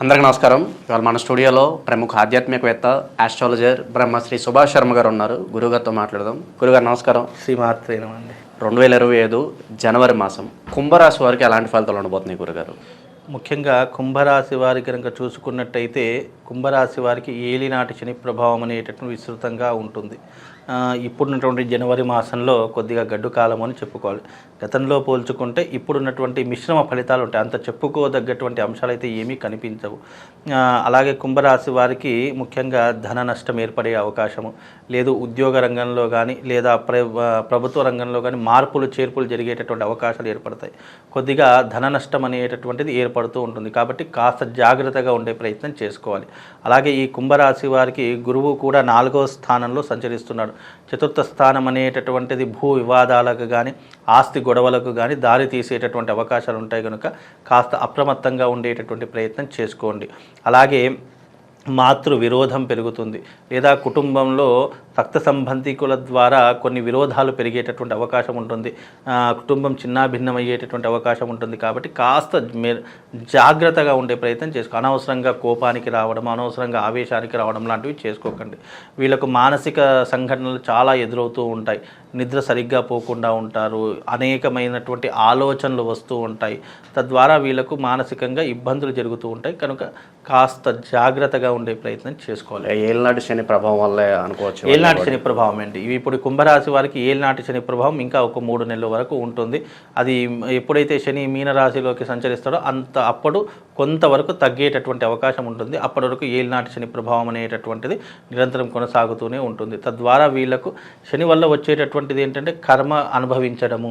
అందరికీ నమస్కారం. ఇవాళ మన స్టూడియోలో ప్రముఖ ఆధ్యాత్మికవేత్త ఆస్ట్రాలజర్ బ్రహ్మశ్రీ సుభాష్ శర్మ గారు ఉన్నారు. గురుగారితో మాట్లాడదాం. గురుగారు నమస్కారం. శ్రీమాత్రేనమండి. 2025 జనవరి మాసం కుంభరాశి వారికి ఎలాంటి ఫలితాలు ఉండబోతున్నాయి గురుగారు? ముఖ్యంగా కుంభరాశి వారి కనుక చూసుకున్నట్టయితే కుంభరాశి వారికి ఏలినాటి శని ప్రభావం అనేటటువంటి విస్తృతంగా ఉంటుంది. ఇప్పుడున్నటువంటి జనవరి మాసంలో కొద్దిగా గడ్డు కాలం అని చెప్పుకోవాలి. గతంలో పోల్చుకుంటే ఇప్పుడున్నటువంటి మిశ్రమ ఫలితాలు ఉంటాయి. అంత చెప్పుకోదగ్గటువంటి అంశాలు అయితే ఏమీ కనిపించవు. అలాగే కుంభరాశి వారికి ముఖ్యంగా ధన నష్టం ఏర్పడే అవకాశము లేదు. ఉద్యోగ రంగంలో కానీ లేదా ప్రభుత్వ రంగంలో కానీ మార్పులు చేర్పులు జరిగేటటువంటి అవకాశాలు ఏర్పడతాయి. కొద్దిగా ధన నష్టం అనేటటువంటిది ఏర్పడుతూ ఉంటుంది. కాబట్టి కాస్త జాగ్రత్తగా ఉండే ప్రయత్నం చేసుకోవాలి. అలాగే ఈ కుంభరాశి వారికి గురువు కూడా 4వ స్థానంలో సంచరిస్తున్నాడు. చతుర్థ స్థానం అనేటటువంటిది భూ వివాదాలకు కానీ ఆస్తి గొడవలకు కానీ దారి తీసేటటువంటి అవకాశాలు ఉంటాయి కనుక కాస్త అప్రమత్తంగా ఉండేటటువంటి ప్రయత్నం చేసుకోండి. అలాగే మాతృ విరోధం పెరుగుతుంది లేదా కుటుంబంలో రక్త సంబంధికుల ద్వారా కొన్ని విరోధాలు పెరిగేటటువంటి అవకాశం ఉంటుంది. కుటుంబం చిన్నాభిన్నమయ్యేటటువంటి అవకాశం ఉంటుంది. కాబట్టి కాస్త జాగ్రత్తగా ఉండే ప్రయత్నం చేసుకో. అనవసరంగా కోపానికి రావడం, అనవసరంగా ఆవేశానికి రావడం లాంటివి చేసుకోకండి. వీళ్ళకు మానసిక సంఘటనలు చాలా ఎదురవుతూ ఉంటాయి. నిద్ర సరిగ్గా పోకుండా ఉంటారు. అనేకమైనటువంటి ఆలోచనలు వస్తూ ఉంటాయి. తద్వారా వీళ్ళకు మానసికంగా ఇబ్బందులు జరుగుతూ ఉంటాయి. కనుక కాస్త జాగ్రత్తగా ఉండే ప్రయత్నం చేసుకోవాలి. ఏలినాటి శని ప్రభావం వల్లే అనుకోవచ్చు. ఏలినాటి శని ప్రభావం అండి. ఇవి ఇప్పుడు కుంభరాశి వారికి ఏలినాటి శని ప్రభావం ఇంకా ఒక 3 నెలల వరకు ఉంటుంది. అది ఎప్పుడైతే శని మీనరాశిలోకి సంచరిస్తాడో అప్పుడు కొంతవరకు తగ్గేటటువంటి అవకాశం ఉంటుంది. అప్పటి వరకు ఏలినాటి శని ప్రభావం అనేటటువంటిది నిరంతరం కొనసాగుతూనే ఉంటుంది. తద్వారా వీళ్లకు శని వల్ల వచ్చేటటువంటిది ఏంటంటే కర్మ అనుభవించడము,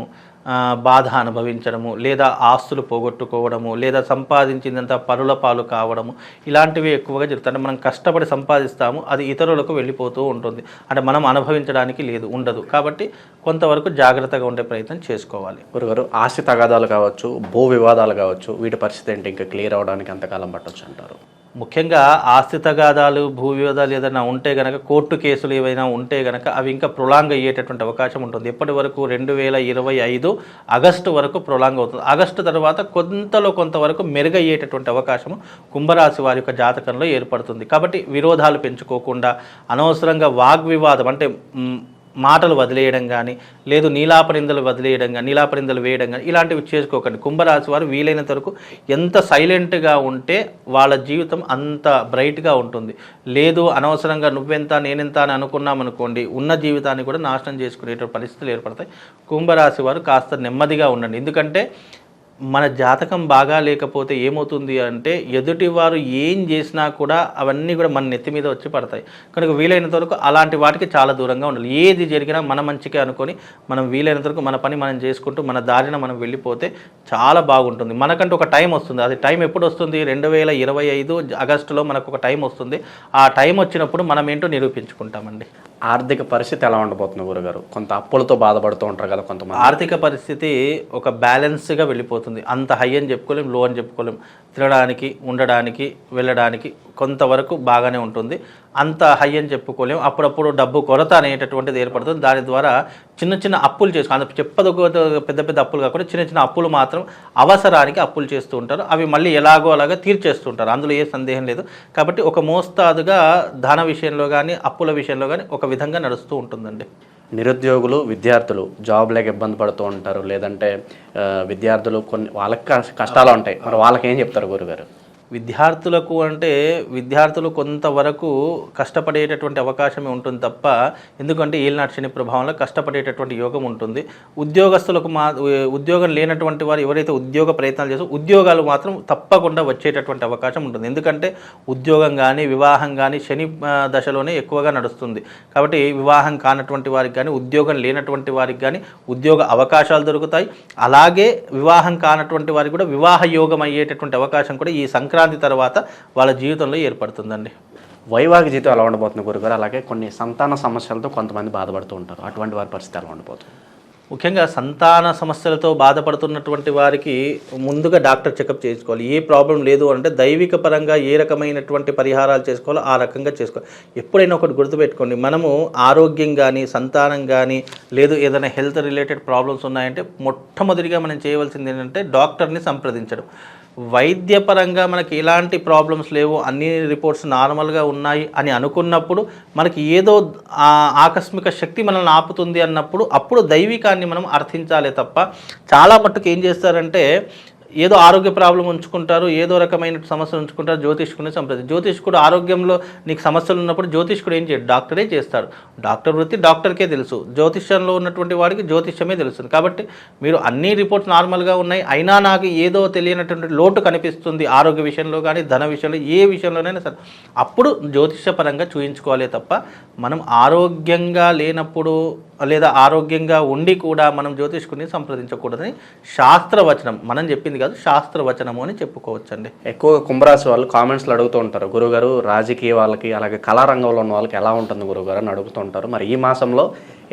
బాధ అనుభవించడము, లేదా ఆస్తులు పోగొట్టుకోవడము, లేదా సంపాదించిందంత పరుల పాలు కావడము, ఇలాంటివి ఎక్కువగా జరుగుతాయి. అంటే మనం కష్టపడి సంపాదిస్తాము, అది ఇతరులకు వెళ్ళిపోతూ ఉంటుంది. అంటే మనం అనుభవించడానికి ఉండదు. కాబట్టి కొంతవరకు జాగ్రత్తగా ఉండే ప్రయత్నం చేసుకోవాలి. గురుగారు, ఆస్తి తగాదాలు కావచ్చు, భూ వివాదాలు కావచ్చు, వీటి పరిస్థితి ఏంటి? ఇంకా క్లియర్ అవడానికి ఎంతకాలం పట్టొచ్చు అంటారు? ముఖ్యంగా ఆస్తి తగాదాలు, భూ వివాదాలు ఏదైనా ఉంటే గనక, కోర్టు కేసులు ఏవైనా ఉంటే గనక అవి ఇంకా ప్రొలాంగ్ అయ్యేటటువంటి అవకాశం ఉంటుంది. ఎప్పటి వరకు 2025 ఆగస్టు వరకు ప్రొలాంగ్ అవుతుంది. ఆగస్టు తర్వాత కొంతవరకు మెరుగయ్యేటటువంటి అవకాశం కుంభరాశి వారి యొక్క జాతకంలో ఏర్పడుతుంది. కాబట్టి విరోధాలు పెంచుకోకుండా అనవసరంగా వాగ్వివాదం అంటే మాటలు వదిలేయడం కానీ, లేదు నీలాపనిందలు వేయడం కానీ ఇలాంటివి చేసుకోకండి. కుంభరాశి వారు వీలైనంత వరకు ఎంత సైలెంట్గా ఉంటే వాళ్ళ జీవితం అంత బ్రైట్గా ఉంటుంది. లేదు అనవసరంగా నువ్వెంత నేనెంత అని అనుకున్నామనుకోండి, ఉన్న జీవితాన్ని కూడా నాశనం చేసుకునేటువంటి పరిస్థితులు ఏర్పడతాయి. కుంభరాశి వారు కాస్త నెమ్మదిగా ఉండండి. ఎందుకంటే మన జాతకం బాగా లేకపోతే ఏమవుతుంది అంటే ఎదుటివారు ఏం చేసినా కూడా అవన్నీ కూడా మన నెత్తి మీద వచ్చి పడతాయి. కనుక వీలైనంత వరకు అలాంటి వాటికి చాలా దూరంగా ఉండాలి. ఏది జరిగినా మన మంచికే అనుకొని మనం వీలైనంత వరకు మన పని మనం చేసుకుంటూ మన దారిన మనం వెళ్ళిపోతే చాలా బాగుంటుంది. మనకంటూ ఒక టైం వస్తుంది. అది టైం ఎప్పుడు వస్తుంది? 2025 ఆగస్టులో మనకు ఒక టైం వస్తుంది. ఆ టైం వచ్చినప్పుడు మనం ఏంటో నిరూపించుకుంటామండి. ఆర్థిక పరిస్థితి ఎలా ఉండబోతుంది గురుగారు? కొంత అప్పులతో బాధపడుతూ ఉంటారు కదా కొంతమంది. ఆర్థిక పరిస్థితి ఒక బ్యాలెన్స్గా వెళ్ళిపోతుంది. అంత హై అని చెప్పుకోలేం, లో అని చెప్పుకోలేం. తినడానికి, ఉండడానికి, వెళ్ళడానికి కొంతవరకు బాగానే ఉంటుంది. అంత హై అని చెప్పుకోలేం. అప్పుడప్పుడు డబ్బు కొరత అనేటటువంటిది ఏర్పడుతుంది. దాని ద్వారా చిన్న అప్పులు చేసుకో చెప్పదు. పెద్ద అప్పులు కాకుండా చిన్న అప్పులు మాత్రం అవసరానికి అప్పులు చేస్తూ ఉంటారు. అవి మళ్ళీ ఎలాగో అలాగా తీర్చేస్తుంటారు. అందులో ఏ సందేహం లేదు. కాబట్టి ఒక మోస్తాదుగా ధన విషయంలో కానీ అప్పుల విషయంలో కానీ ఒక విధంగా నడుస్తూ ఉంటుందండి. నిరుద్యోగులు, విద్యార్థులు జాబ్ లేక ఇబ్బంది పడుతూ ఉంటారు. లేదంటే విద్యార్థులు కొన్ని వాళ్ళకి కష్టాలు ఉంటాయి. మరి వాళ్ళకి ఏం చెప్తారు గురుగారు? విద్యార్థులు కొంతవరకు కష్టపడేటటువంటి అవకాశమే ఉంటుంది తప్ప, ఎందుకంటే ఏలినాటి శని ప్రభావంలో కష్టపడేటటువంటి యోగం ఉంటుంది. ఉద్యోగస్తులకు ఉద్యోగం లేనటువంటి వారు ఎవరైతే ఉద్యోగ ప్రయత్నాలు చేస్తారో ఉద్యోగాలు మాత్రం తప్పకుండా వచ్చేటటువంటి అవకాశం ఉంటుంది. ఎందుకంటే ఉద్యోగం కానీ వివాహం కానీ శని దశలోనే ఎక్కువగా నడుస్తుంది. కాబట్టి వివాహం కానటువంటి వారికి కానీ ఉద్యోగం లేనటువంటి వారికి కానీ ఉద్యోగ అవకాశాలు దొరుకుతాయి. అలాగే వివాహం కానటువంటి వారికి కూడా వివాహ యోగం అయ్యేటటువంటి అవకాశం కూడా ఈ సంక్రాంతి తర్వాత వాళ్ళ జీవితంలో ఏర్పడుతుందండి. వైవాహిక జీవితం ఎలా ఉండబోతుంది గురుగారు? అలాగే కొన్ని సంతాన సమస్యలతో కొంతమంది బాధపడుతూ ఉంటారు. అటువంటి వారి పరిస్థితి ఎలా ఉండబోతుంది? ముఖ్యంగా సంతాన సమస్యలతో బాధపడుతున్నటువంటి వారికి ముందుగా డాక్టర్ చెకప్ చేసుకోవాలి. ఏ ప్రాబ్లం లేదు అంటే దైవిక పరంగా ఏ రకమైనటువంటి పరిహారాలు చేసుకోవాలో ఆ రకంగా చేసుకోవాలి. ఎప్పుడైనా ఒకటి గుర్తుపెట్టుకోండి, మనము ఆరోగ్యం కానీ సంతానం కానీ లేదు ఏదైనా హెల్త్ రిలేటెడ్ ప్రాబ్లమ్స్ ఉన్నాయంటే మొట్టమొదటిగా మనం చేయవలసింది ఏంటంటే డాక్టర్ని సంప్రదించడం. వైద్యపరంగా మనకి ఎలాంటి ప్రాబ్లమ్స్ లేవు, అన్ని రిపోర్ట్స్ నార్మల్గా ఉన్నాయి అని అనుకున్నప్పుడు మనకి ఏదో ఆకస్మిక శక్తి మనల్ని ఆపుతుంది అన్నప్పుడు అప్పుడు దైవికాన్ని మనం అర్థించాలి తప్ప చాలా మట్టుకు ఏం చేస్తారంటే ఏదో ఆరోగ్య ప్రాబ్లం ఉంచుకుంటారు, ఏదో రకమైన సమస్యలు ఉంచుకుంటారు, జ్యోతిష్కుని సంప్రదించి జ్యోతిష్కుడు ఆరోగ్యంలో నీకు సమస్యలు ఉన్నప్పుడు జ్యోతిష్కుడు ఏం చేయడు, డాక్టరే చేస్తాడు. డాక్టర్ వృత్తి డాక్టర్కే తెలుసు, జ్యోతిష్యంలో ఉన్నటువంటి వాడికి జ్యోతిష్యమే తెలుస్తుంది. కాబట్టి మీరు అన్ని రిపోర్ట్స్ నార్మల్గా ఉన్నాయి, అయినా నాకు ఏదో తెలియనటువంటి లోటు కనిపిస్తుంది ఆరోగ్య విషయంలో కానీ ధన విషయంలో ఏ విషయంలోనైనా సరే, అప్పుడు జ్యోతిష్యపరంగా చూయించుకోవాలి తప్ప మనం ఆరోగ్యంగా లేనప్పుడు లేదా ఆరోగ్యంగా ఉండి కూడా మనం జ్యోతిష్కుని సంప్రదించకూడదని శాస్త్రవచనం, మనం చెప్పింది కాదు, శాస్త్రవచనము అని చెప్పుకోవచ్చండి. ఎక్కువగా కుంభరాశి వాళ్ళు కామెంట్స్లో అడుగుతూ ఉంటారు, గురుగారు రాజకీయ వాళ్ళకి అలాగే కళారంగంలో ఉన్న వాళ్ళకి ఎలా ఉంటుంది గురుగారు అని అడుగుతూ ఉంటారు. మరి ఈ మాసంలో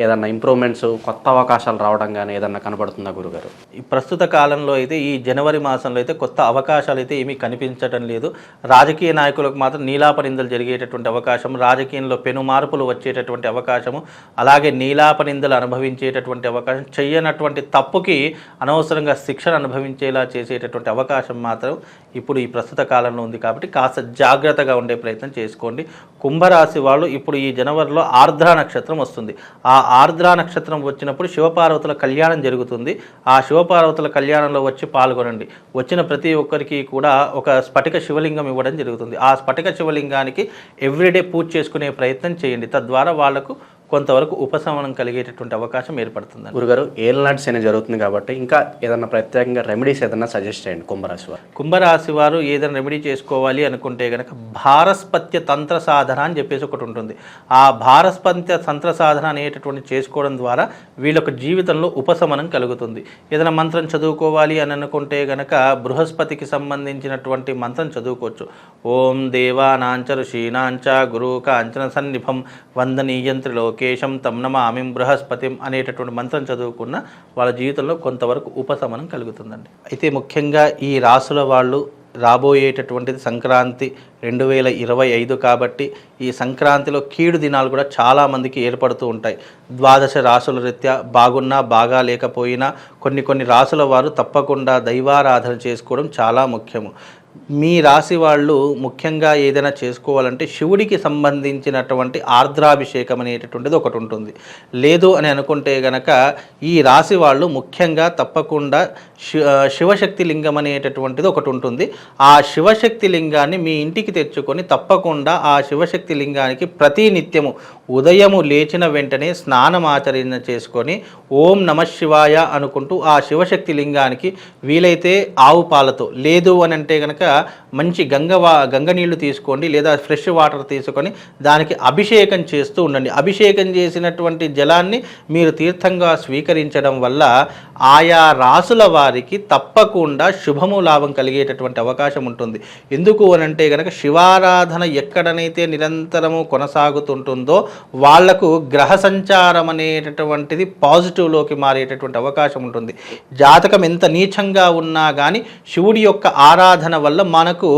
ఏదన్నా ఇంప్రూవ్మెంట్స్, కొత్త అవకాశాలు రావడం కానీ ఏదన్నా కనబడుతుందా గురుగారు? ఈ ప్రస్తుత కాలంలో అయితే ఈ జనవరి మాసంలో అయితే కొత్త అవకాశాలు అయితే ఏమీ కనిపించడం లేదు. రాజకీయ నాయకులకు మాత్రం నీలాపనిందలు జరిగేటటువంటి అవకాశం, రాజకీయంలో పెను మార్పులు వచ్చేటటువంటి అవకాశము, అలాగే నీలాపనిందలు అనుభవించేటటువంటి అవకాశం, చెయ్యనటువంటి తప్పుకి అనవసరంగా శిక్షణ అనుభవించేలా చేసేటటువంటి అవకాశం మాత్రం ఇప్పుడు ఈ ప్రస్తుత కాలంలో ఉంది. కాబట్టి కాస్త జాగ్రత్తగా ఉండే ప్రయత్నం చేసుకోండి. కుంభరాశి వాళ్ళు ఇప్పుడు ఈ జనవరిలో ఆర్ద్ర నక్షత్రం వస్తుంది. ఆ ఆర్ద్ర నక్షత్రం వచ్చినప్పుడు శివపార్వతుల కళ్యాణం జరుగుతుంది. ఆ శివపార్వతుల కళ్యాణంలో వచ్చి పాల్గొనండి. వచ్చిన ప్రతి ఒక్కరికి కూడా ఒక స్ఫటిక శివలింగం ఇవ్వడం జరుగుతుంది. ఆ స్ఫటిక శివలింగానికి ఎవ్రీడే పూజ చేసుకునే ప్రయత్నం చేయండి. తద్వారా వాళ్లకు కొంతవరకు ఉపశమనం కలిగేటటువంటి అవకాశం ఏర్పడుతుంది. గురుగారు ఏలినాటి శని జరుగుతుంది కాబట్టి ఇంకా ఏదైనా ప్రత్యేకంగా రెమెడీస్ ఏదైనా సజెస్ట్ చేయండి కుంభరాశి వారు. కుంభరాశి వారు ఏదైనా రెమెడీ చేసుకోవాలి అనుకుంటే కనుక భారస్పత్య తంత్ర సాధన అని చెప్పేసి ఒకటి ఉంటుంది. ఆ భారస్పత్య తంత్ర సాధన అనేటటువంటి చేసుకోవడం ద్వారా వీళ్ళొక జీవితంలో ఉపశమనం కలుగుతుంది. ఏదైనా మంత్రం చదువుకోవాలి అని అనుకుంటే కనుక బృహస్పతికి సంబంధించినటువంటి మంత్రం చదువుకోవచ్చు. ఓం దేవానాంచ ఋషీనాంచ గురు కాంచన సన్నిభం వందనీయంత్రిలో కేశం తం నమామిం బృహస్పతిం అనేటటువంటి మంత్రం చదువుకున్న వాళ్ళ జీవితంలో కొంతవరకు ఉపశమనం కలుగుతుందండి. అయితే ముఖ్యంగా ఈ రాసుల వాళ్ళు రాబోయేటటువంటిది సంక్రాంతి 2025 కాబట్టి ఈ సంక్రాంతిలో కీడు దినాలు కూడా చాలామందికి ఏర్పడుతూ ఉంటాయి. ద్వాదశ రాసుల రీత్యా బాగున్నా బాగా లేకపోయినా కొన్ని రాసుల వారు తప్పకుండా దైవారాధన చేసుకోవడం చాలా ముఖ్యము. మీ రాశి వాళ్ళు ముఖ్యంగా ఏదైనా చేసుకోవాలంటే శివుడికి సంబంధించినటువంటి ఆర్ద్రాభిషేకం అనేటటువంటిది ఒకటి ఉంటుంది. లేదు అని అనుకుంటే గనక ఈ రాశి వాళ్ళు ముఖ్యంగా తప్పకుండా శివశక్తి లింగం అనేటటువంటిది ఒకటి ఉంటుంది. ఆ శివశక్తి లింగాన్ని మీ ఇంటికి తెచ్చుకొని తప్పకుండా ఆ శివశక్తి లింగానికి ప్రతి నిత్యము ఉదయము లేచిన వెంటనే స్నానం ఆచరణ చేసుకొని ఓం నమ శివాయ అనుకుంటూ ఆ శివశక్తి లింగానికి వీలైతే ఆవు పాలతో, లేదు అని అంటే కనుక మంచి గంగ నీళ్లు తీసుకోండి, లేదా ఫ్రెష్ వాటర్ తీసుకొని దానికి అభిషేకం చేస్తూ ఉండండి. అభిషేకం చేసినటువంటి జలాన్ని మీరు తీర్థంగా స్వీకరించడం వల్ల ఆయా రాసుల వారికి తప్పకుండా శుభము లాభం కలిగేటటువంటి అవకాశం ఉంటుంది. ఎందుకు అని అంటే కనుక శివారాధన ఎక్కడనైతే నిరంతరము కొనసాగుతుంటుందో వాళ్లకు గ్రహ సంచారం అనేటటువంటిది పాజిటివ్లోకి మారేటటువంటి అవకాశం ఉంటుంది. జాతకం ఎంత నీచంగా ఉన్నా కానీ శివుడి యొక్క ఆరాధన వల్ల మనకు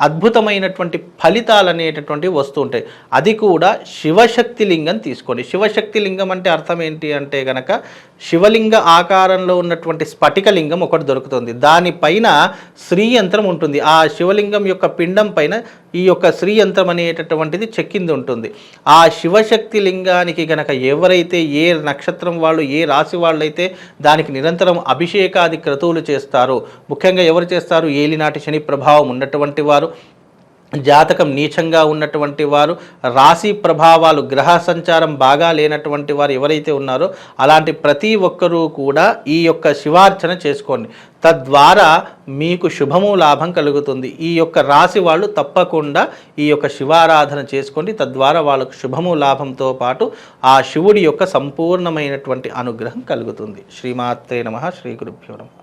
అద్భుతమైనటువంటి ఫలితాలు అనేటటువంటివి వస్తూ ఉంటాయి. అది కూడా శివశక్తి లింగం తీసుకోండి. శివశక్తి లింగం అంటే అర్థం ఏంటి అంటే కనుక శివలింగ ఆకారంలో ఉన్నటువంటి స్ఫటిక లింగం ఒకటి దొరుకుతుంది. దానిపైన శ్రీయంత్రం ఉంటుంది. ఆ శివలింగం యొక్క పిండం పైన ఈ యొక్క శ్రీయంత్రం అనేటటువంటిది చెక్కింది ఉంటుంది. ఆ శివశక్తి లింగానికి గనక ఎవరైతే ఏ నక్షత్రం వాళ్ళు, ఏ రాశి వాళ్ళు అయితే దానికి నిరంతరం అభిషేకాది క్రతువులు చేస్తారో, ముఖ్యంగా ఎవరు చేస్తారు, ఏలినాటి శని ప్రభావం ఉన్నటువంటి వారు, జాతకం నీచంగా ఉన్నటువంటి వారు, రాశి ప్రభావాలు గ్రహ సంచారం బాగా లేనటువంటి వారు ఎవరైతే ఉన్నారో అలాంటి ప్రతి ఒక్కరూ కూడా ఈ యొక్క శివార్చన చేసుకోండి. తద్వారా మీకు శుభము లాభం కలుగుతుంది. ఈ యొక్క రాశి వాళ్ళు తప్పకుండా ఈ యొక్క శివారాధన చేసుకోండి. తద్వారా వాళ్ళకు శుభము లాభంతో పాటు ఆ శివుడి యొక్క సంపూర్ణమైనటువంటి అనుగ్రహం కలుగుతుంది. శ్రీమాత్రే నమః. శ్రీ గురుభ్యో నమః.